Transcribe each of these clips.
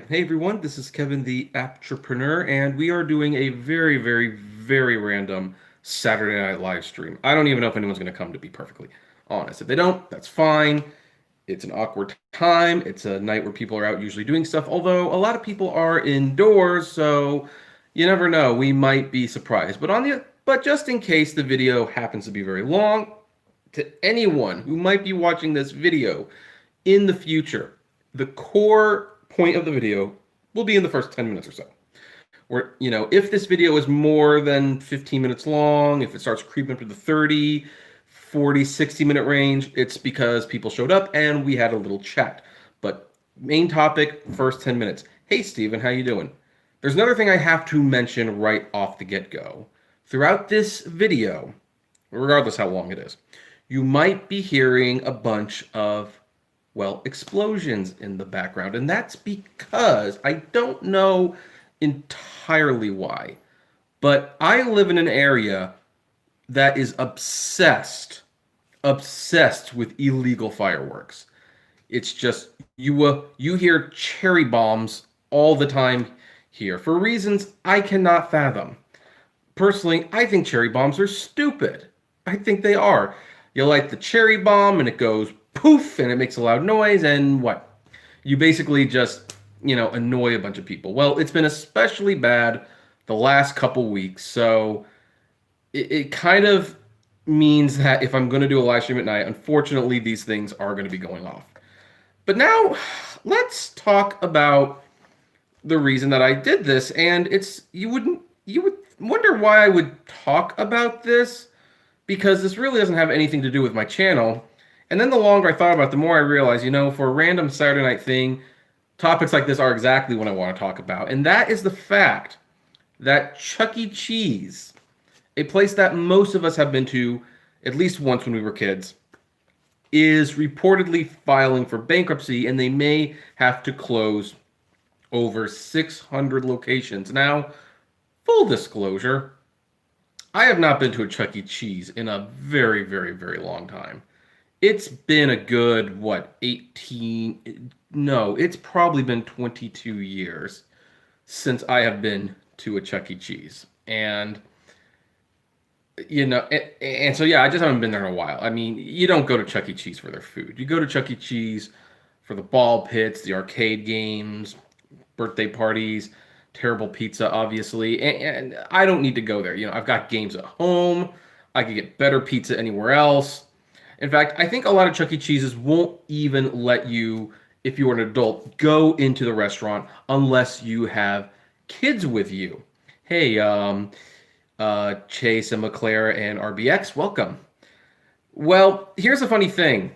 Hey everyone, this is Kevin the Apptrepreneur, and we are doing a very random Saturday night live stream. I don't even know if anyone's going to come, to be perfectly honest. If they don't, that's fine. It's an awkward time. It's a night where people are out usually doing stuff, although a lot of people are indoors, so you never know. We might be surprised. But just in case the video happens to be very long, to anyone who might be watching this video in the future, the core point of the video will be in the first 10 minutes or so. Or, if this video is more than 15 minutes long, if it starts creeping up to the 30, 40, 60-minute range, it's because people showed up and we had a little chat. But main topic, first 10 minutes. Hey, Steven, how you doing? There's another thing I have to mention right off the get-go. Throughout this video, regardless how long it is, you might be hearing a bunch of, well, explosions in the background. And that's because I don't know entirely why, but I live in an area that is obsessed with illegal fireworks. It's just you hear cherry bombs all the time here for reasons I cannot fathom. Personally, I think cherry bombs are stupid. I think they are. You light the cherry bomb and it goes poof and it makes a loud noise, and what? You basically just, annoy a bunch of people. Well, it's been especially bad the last couple weeks, so it kind of means that if I'm going to do a live stream at night, unfortunately, these things are going to be going off. But now, let's talk about the reason that I did this, and you would wonder why I would talk about this, because this really doesn't have anything to do with my channel. And then the longer I thought about it, the more I realized, for a random Saturday night thing, topics like this are exactly what I want to talk about. And that is the fact that Chuck E. Cheese, a place that most of us have been to at least once when we were kids, is reportedly filing for bankruptcy, and they may have to close over 600 locations. Now, full disclosure, I have not been to a Chuck E. Cheese in a very long time. It's been a good, 18? No, it's probably been 22 years since I have been to a Chuck E. Cheese. And, so yeah, I just haven't been there in a while. I mean, you don't go to Chuck E. Cheese for their food. You go to Chuck E. Cheese for the ball pits, the arcade games, birthday parties, terrible pizza, obviously. And I don't need to go there. I've got games at home. I could get better pizza anywhere else. In fact, I think a lot of Chuck E. Cheese's won't even let you, if you're an adult, go into the restaurant unless you have kids with you. Hey, Chase and McClare and RBX, welcome. Well, here's the funny thing.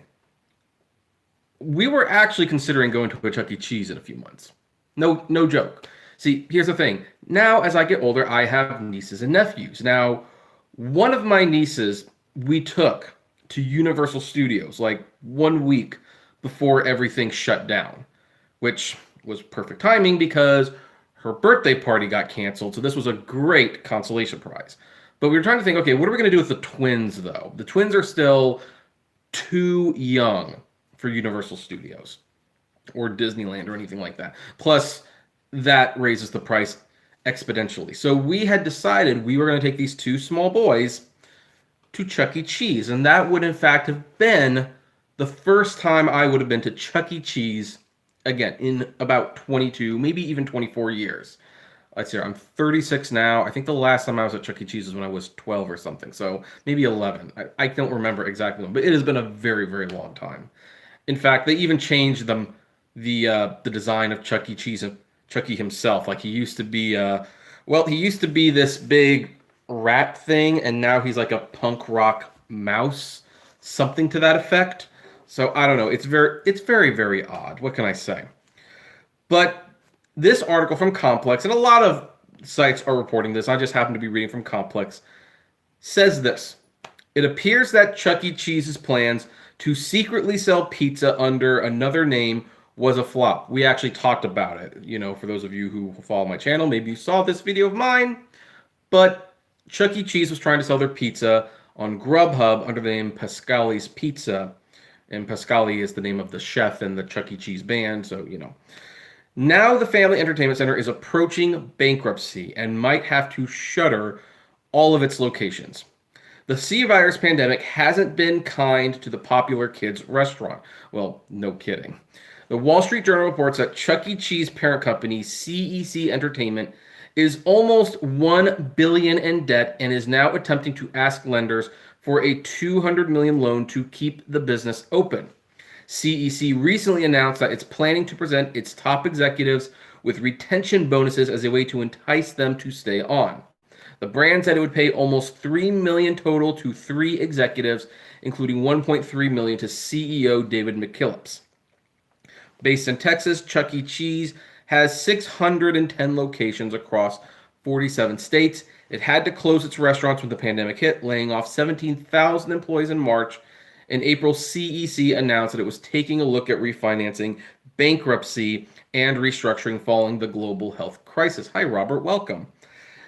We were actually considering going to a Chuck E. Cheese in a few months. No joke. See, here's the thing. Now, as I get older, I have nieces and nephews. Now, one of my nieces we took to Universal Studios like 1 week before everything shut down, which was perfect timing because her birthday party got canceled. So this was a great consolation prize. But we were trying to think, okay, what are we going to do with the twins, though? The twins are still too young for Universal Studios or Disneyland or anything like that. Plus, that raises the price exponentially. So we had decided we were going to take these two small boys to Chuck E. Cheese. And that would, in fact, have been the first time I would have been to Chuck E. Cheese, again, in about 22, maybe even 24 years. Let's see, I'm 36 now. I think the last time I was at Chuck E. Cheese was when I was 12 or something. So maybe 11. I don't remember exactly when, but it has been a very long time. In fact, they even changed the design of Chuck E. Cheese and Chuck E. himself. Like he used to be, he used to be this big rat thing, and now he's like a punk rock mouse, something to that effect. So I don't know. It's very odd. What can I say? But this article from Complex, and a lot of sites are reporting this, I just happen to be reading from Complex, says this. It appears that Chuck E. Cheese's plans to secretly sell pizza under another name was a flop. We actually talked about it. For those of you who follow my channel, maybe you saw this video of mine. But Chuck E. Cheese was trying to sell their pizza on Grubhub under the name Pascali's Pizza. And Pascali is the name of the chef and the Chuck E. Cheese band, so. Now the Family Entertainment Center is approaching bankruptcy and might have to shutter all of its locations. The C virus pandemic hasn't been kind to the popular kids restaurant. Well, no kidding. The Wall Street Journal reports that Chuck E. Cheese parent company CEC Entertainment is almost 1 billion in debt and is now attempting to ask lenders for a 200 million loan to keep the business open. CEC recently announced that it's planning to present its top executives with retention bonuses as a way to entice them to stay on. The brand said it would pay almost $3 million total to 3 executives, including $1.3 million to CEO David McKillips. Based in Texas, Chuck E. Cheese has 610 locations across 47 states. It had to close its restaurants when the pandemic hit, laying off 17,000 employees in March. In April, CEC announced that it was taking a look at refinancing, bankruptcy, and restructuring following the global health crisis. Hi, Robert. Welcome.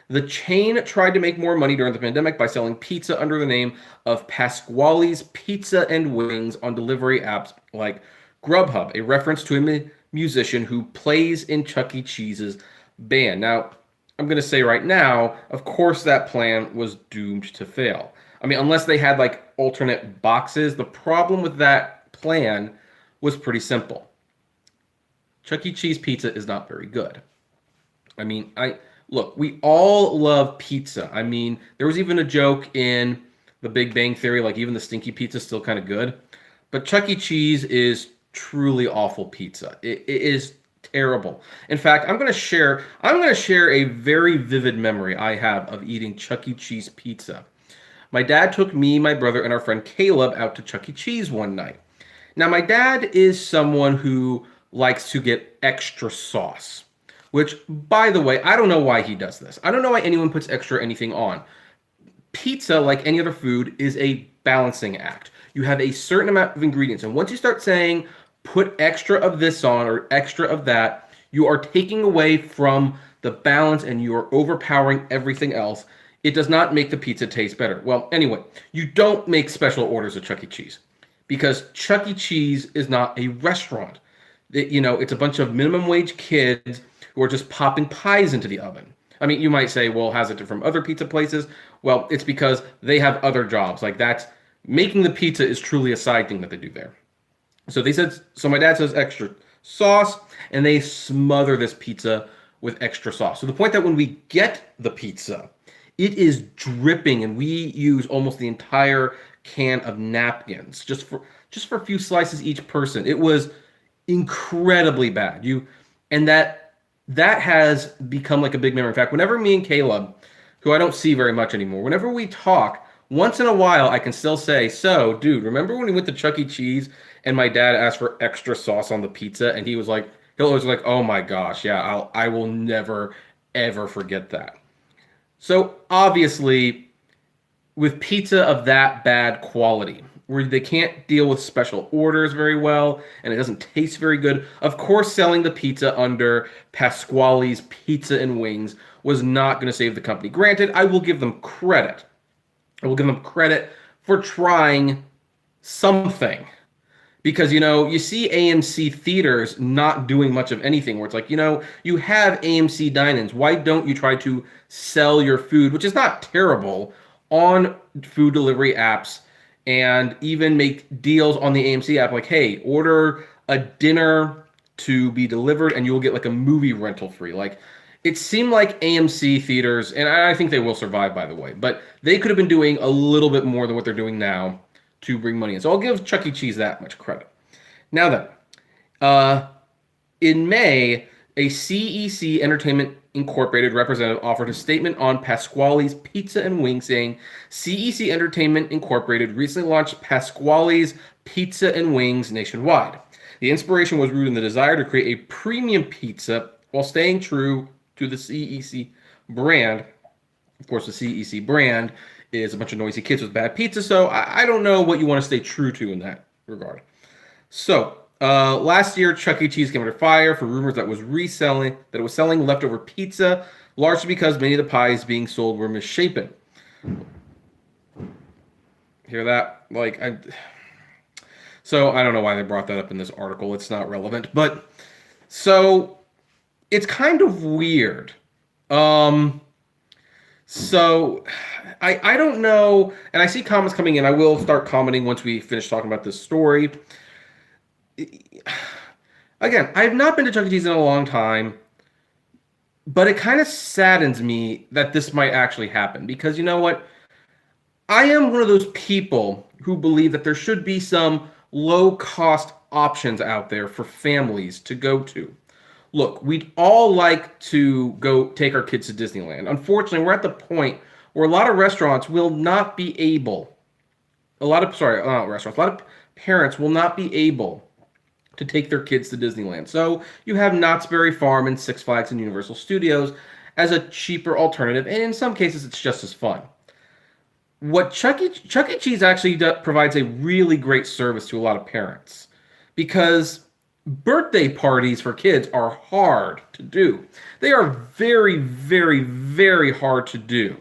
The chain tried to make more money during the pandemic by selling pizza under the name of Pasquale's Pizza and Wings on delivery apps like Grubhub, a reference to a musician who plays in Chuck E. Cheese's band. Now, I'm going to say right now, of course, that plan was doomed to fail. I mean, unless they had like alternate boxes, the problem with that plan was pretty simple. Chuck E. Cheese pizza is not very good. I mean, look, we all love pizza. I mean, there was even a joke in The Big Bang Theory, like even the stinky pizza is still kind of good. But Chuck E. Cheese is truly awful pizza. It is terrible. In fact, I'm going to share a very vivid memory I have of eating Chuck E. Cheese pizza. My dad took me, my brother, and our friend Caleb out to Chuck E. Cheese one night. Now, my dad is someone who likes to get extra sauce, which, by the way, I don't know why he does this. I don't know why anyone puts extra anything on. Pizza, like any other food, is a balancing act. You have a certain amount of ingredients, and once you start saying, put extra of this on or extra of that, you are taking away from the balance and you are overpowering everything else. It does not make the pizza taste better. Well, anyway, you don't make special orders at Chuck E. Cheese because Chuck E. Cheese is not a restaurant. It's a bunch of minimum wage kids who are just popping pies into the oven. I mean, you might say, well, how's it different from other pizza places? Well, it's because they have other jobs. Like making the pizza is truly a side thing that they do there. So my dad says extra sauce, and they smother this pizza with extra sauce. So the point that when we get the pizza, it is dripping, and we use almost the entire can of napkins just for a few slices each person. It was incredibly bad. And that has become like a big memory. In fact, whenever me and Caleb, who I don't see very much anymore, whenever we talk, once in a while I can still say, so, dude, remember when we went to Chuck E. Cheese and my dad asked for extra sauce on the pizza, and he'll always like, oh my gosh, yeah, I will never ever forget that. So obviously, with pizza of that bad quality, where they can't deal with special orders very well, and it doesn't taste very good, of course, selling the pizza under Pasquale's Pizza and Wings was not going to save the company. Granted, I will give them credit. I will give them credit for trying something. Because, you see AMC theaters not doing much of anything where it's like, you have AMC dine-ins. Why don't you try to sell your food, which is not terrible, on food delivery apps and even make deals on the AMC app like, hey, order a dinner to be delivered and you'll get like a movie rental free. Like, it seemed like AMC theaters, and I think they will survive, by the way, but they could have been doing a little bit more than what they're doing now to bring money in. So I'll give Chuck E. Cheese that much credit. Now then, in May, a CEC Entertainment Incorporated representative offered a statement on Pasquale's Pizza and Wings, saying CEC Entertainment Incorporated recently launched Pasquale's Pizza and Wings nationwide. The inspiration was rooted in the desire to create a premium pizza while staying true to the CEC brand. Of course, the CEC brand is a bunch of noisy kids with bad pizza, so I don't know what you want to stay true to in that regard. So, last year, Chuck E. Cheese came under fire for rumors that it was selling leftover pizza, largely because many of the pies being sold were misshapen. Hear that? So I don't know why they brought that up in this article. It's not relevant. But so it's kind of weird. Um, so I don't know, and I see comments coming in. I will start commenting once we finish talking about this story. Again, I have not been to Chuck E. Cheese in a long time, but it kind of saddens me that this might actually happen because you know what? I am one of those people who believe that there should be some low cost options out there for families to go to. Look, we'd all like to go take our kids to Disneyland. Unfortunately, we're at the point where a lot of restaurants will not be able, not restaurants, a lot of parents will not be able to take their kids to Disneyland. So you have Knott's Berry Farm and Six Flags and Universal Studios as a cheaper alternative, and in some cases, it's just as fun. What Chuck E. Cheese actually provides a really great service to a lot of parents because birthday parties for kids are hard to do. They are very, very, very hard to do.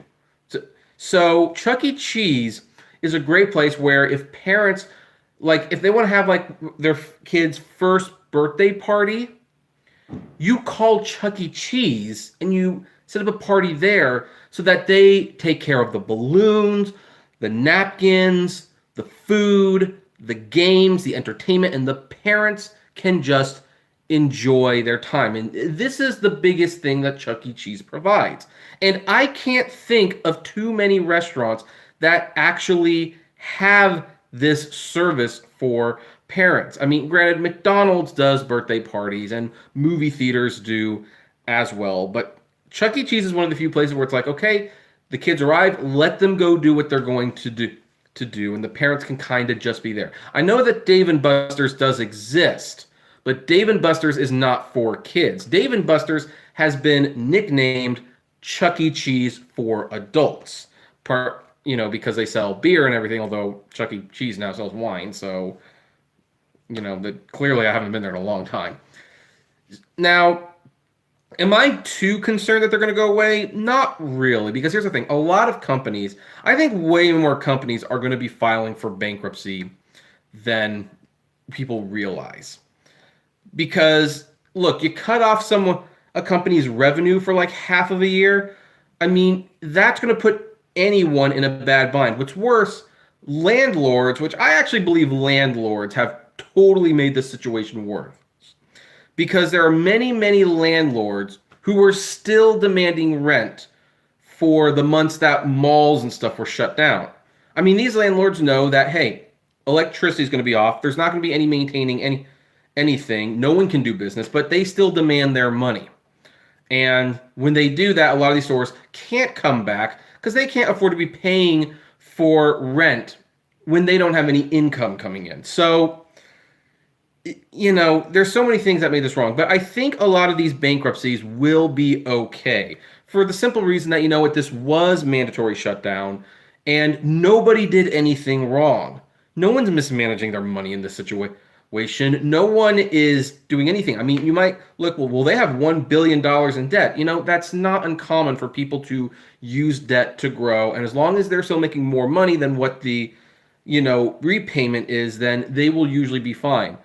So Chuck E. Cheese is a great place where if parents like if they want to have like their kid's first birthday party, you call Chuck E. Cheese and you set up a party there so that they take care of the balloons, the napkins, the food, the games, the entertainment, and the parents can just enjoy their time. And this is the biggest thing that Chuck E. Cheese provides. And I can't think of too many restaurants that actually have this service for parents. I mean, granted, McDonald's does birthday parties and movie theaters do as well, but Chuck E. Cheese is one of the few places where it's like, okay, the kids arrive, let them go do what they're going to do, and the parents can kind of just be there. I know that Dave and Buster's does exist, but Dave and Buster's is not for kids. Dave and Buster's has been nicknamed Chuck E. Cheese for adults, because they sell beer and everything. Although Chuck E. Cheese now sells wine, so clearly I haven't been there in a long time. Now, am I too concerned that they're going to go away? Not really, because here's the thing. A lot of companies, I think way more companies are going to be filing for bankruptcy than people realize. Because, look, you cut off a company's revenue for like half of a year. I mean, that's going to put anyone in a bad bind. What's worse, landlords, which I actually believe landlords have totally made this situation worse. Because there are many, many landlords who were still demanding rent for the months that malls and stuff were shut down. I mean, these landlords know that, hey, electricity is going to be off. There's not going to be any maintaining anything. No one can do business, but they still demand their money. And when they do that, a lot of these stores can't come back because they can't afford to be paying for rent when they don't have any income coming in. So, there's so many things that made this wrong, but I think a lot of these bankruptcies will be okay for the simple reason that, this was mandatory shutdown and nobody did anything wrong. No one's mismanaging their money in this situation. No one is doing anything. I mean, you might look, well, they have $1 billion in debt. That's not uncommon for people to use debt to grow. And as long as they're still making more money than what the, repayment is, then they will usually be fine.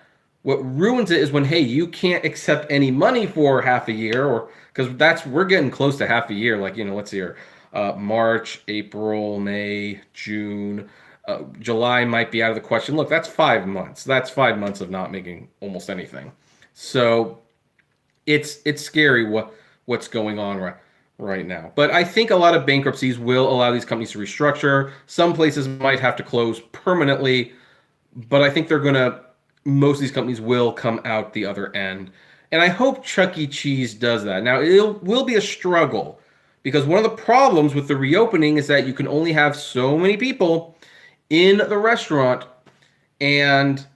What ruins it is when, hey, you can't accept any money for half a year, or because we're getting close to half a year. Like, let's see here, March, April, May, June, July might be out of the question. Look, that's 5 months. That's 5 months of not making almost anything. So it's scary what's going on right now. But I think a lot of bankruptcies will allow these companies to restructure. Some places might have to close permanently, but I think most of these companies will come out the other end. And I hope Chuck E. Cheese does that. Now, it will be a struggle because one of the problems with the reopening is that you can only have so many people in the restaurant. And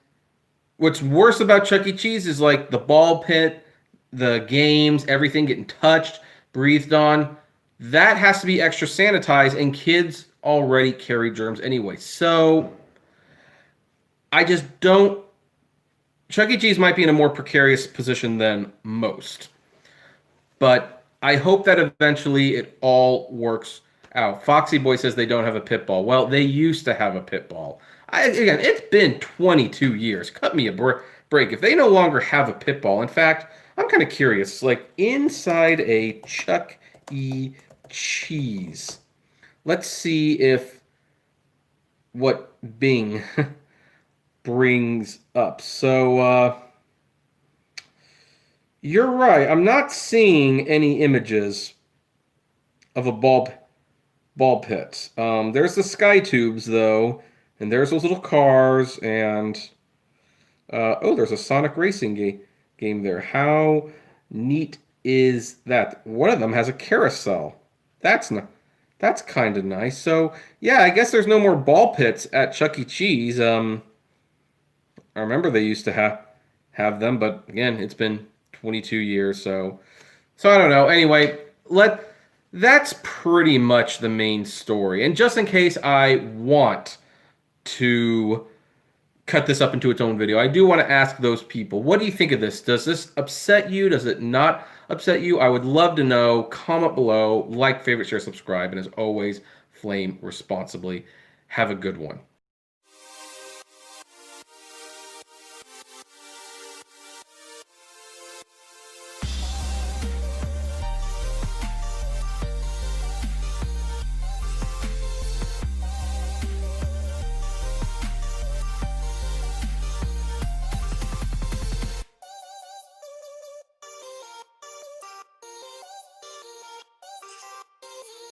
what's worse about Chuck E. Cheese is like the ball pit, the games, everything getting touched, breathed on. That has to be extra sanitized, and kids already carry germs anyway. So I just don't. Chuck E. Cheese might be in a more precarious position than most. But I hope that eventually it all works out. Foxy Boy says they don't have a pit ball. Well, they used to have a pit ball. It's been 22 years. Cut me a break. If they no longer have a pit ball, in fact, I'm kind of curious, like inside a Chuck E. Cheese. Let's see if what Bing brings up. So you're right. I'm not seeing any images of a ball pit. There's the sky tubes though, and there's those little cars, and oh, there's a Sonic racing game there. How neat is that? One of them has a carousel. That's not. That's kind of nice. So yeah, I guess there's no more ball pits at Chuck E. Cheese. I remember they used to have them, but again, it's been 22 years, so I don't know. Anyway, that's pretty much the main story. And just in case I want to cut this up into its own video, I do want to ask those people, what do you think of this? Does this upset you? Does it not upset you? I would love to know. Comment below, like, favorite, share, subscribe, and as always, flame responsibly. Have a good one.